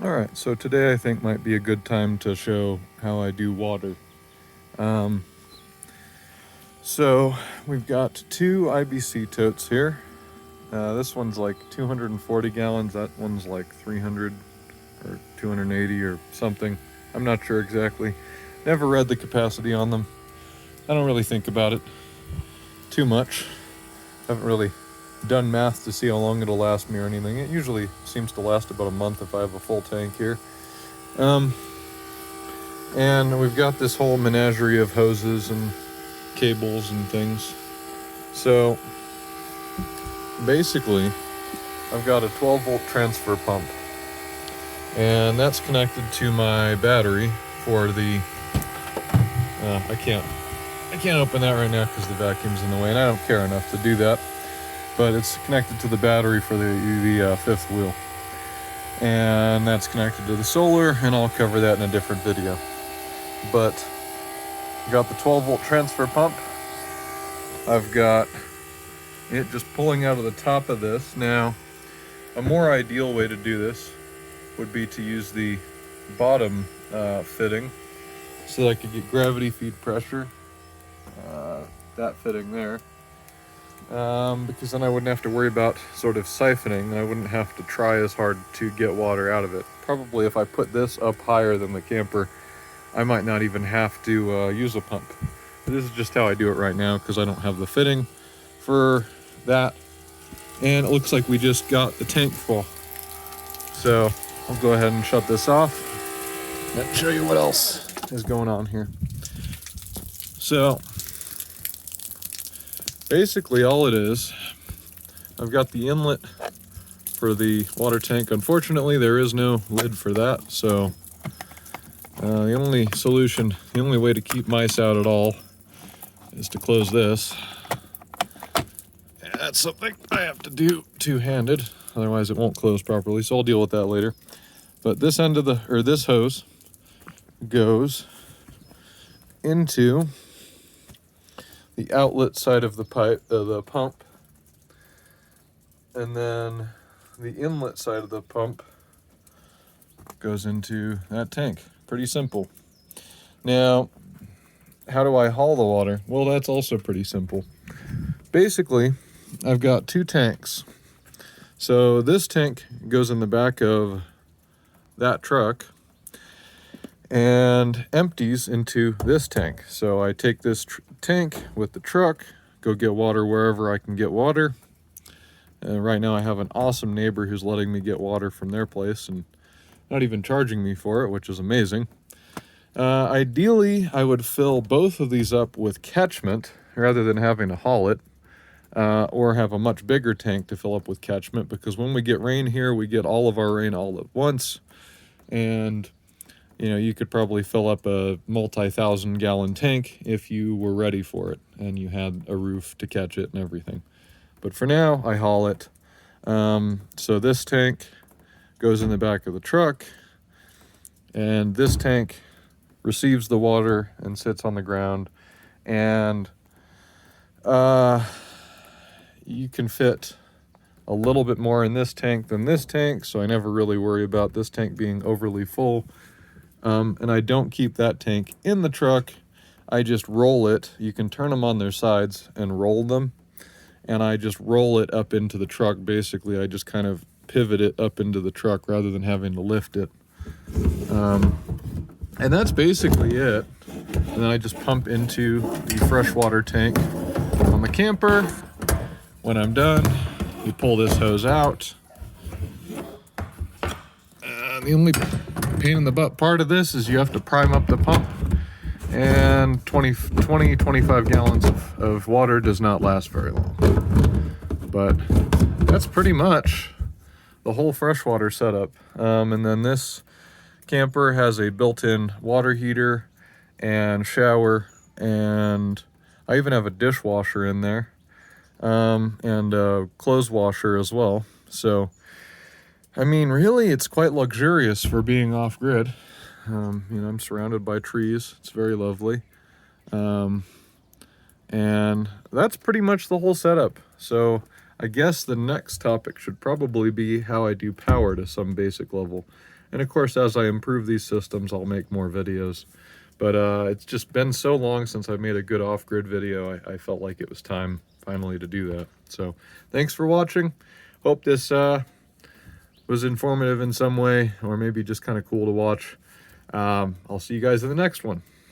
Alright, so today I think might be a good time to show how I do water. Um, so we've got two IBC totes here. This one's like 240 gallons, that one's like 300 or 280 or something. I'm not sure exactly. Never read the capacity on them. I don't really think about it too much. Haven't really done math to see how long it'll last me or anything. It usually seems to last about a month if I have a full tank here. And we've got this whole menagerie of hoses and cables and things. So basically, I've got a 12 volt transfer pump, and that's connected to my battery for the. I can't open that right now because the vacuum's in the way, and I don't care enough to do that. But it's connected to the battery for the fifth wheel, and that's connected to the solar, and I'll cover that in a different video. But got the 12 volt transfer pump. I've got it just pulling out of the top of this. Now, a more ideal way to do this would be to use the bottom fitting so that I could get gravity feed pressure. That fitting there. Because then I wouldn't have to worry about sort of siphoning. I wouldn't have to try as hard to get water out of it. Probably if I put this up higher than the camper, I might not even have to use a pump. But this is just how I do it right now because I don't have the fitting for that. And it looks like we just got the tank full. So I'll go ahead and shut this off and show you what else is going on here. So basically all it is, I've got the inlet for the water tank. Unfortunately, there is no lid for that, so the only way to keep mice out at all is to close this. And that's something I have to do two-handed, otherwise it won't close properly, so I'll deal with that later. But this end of this hose goes into the outlet side of the pipe, the pump, and then the inlet side of the pump goes into that tank. Pretty simple. Now, how do I haul the water? Well, that's also pretty simple. Basically, I've got two tanks. So this tank goes in the back of that truck and empties into this tank. So I take this tank with the truck, go get water wherever I can get water. Right now I have an awesome neighbor who's letting me get water from their place and not even charging me for it, which is amazing. Ideally, I would fill both of these up with catchment rather than having to haul it, or have a much bigger tank to fill up with catchment, because when we get rain here, we get all of our rain all at once, and you could probably fill up a multi-thousand gallon tank if you were ready for it and you had a roof to catch it and everything. But for now, I haul it. So this tank goes in the back of the truck, and this tank receives the water and sits on the ground. And you can fit a little bit more in this tank than this tank, so I never really worry about this tank being overly full. And I don't keep that tank in the truck. I just roll it. You can turn them on their sides and roll them. And I just roll it up into the truck. Basically, I just kind of pivot it up into the truck rather than having to lift it. And that's basically it. And then I just pump into the freshwater tank on the camper. When I'm done, you pull this hose out. And the only pain in the butt part of this is you have to prime up the pump. And 25 gallons of water does not last very long. But that's pretty much the whole freshwater setup. And then this camper has a built-in water heater and shower, and I even have a dishwasher in there, and a clothes washer as well. So, I mean, really, it's quite luxurious for being off-grid. I'm surrounded by trees. It's very lovely. And that's pretty much the whole setup. So I guess the next topic should probably be how I do power to some basic level. And of course, as I improve these systems, I'll make more videos. But it's just been so long since I've made a good off-grid video, I felt like it was time finally to do that. So thanks for watching. Hope this was informative in some way, or maybe just kind of cool to watch. I'll see you guys in the next one.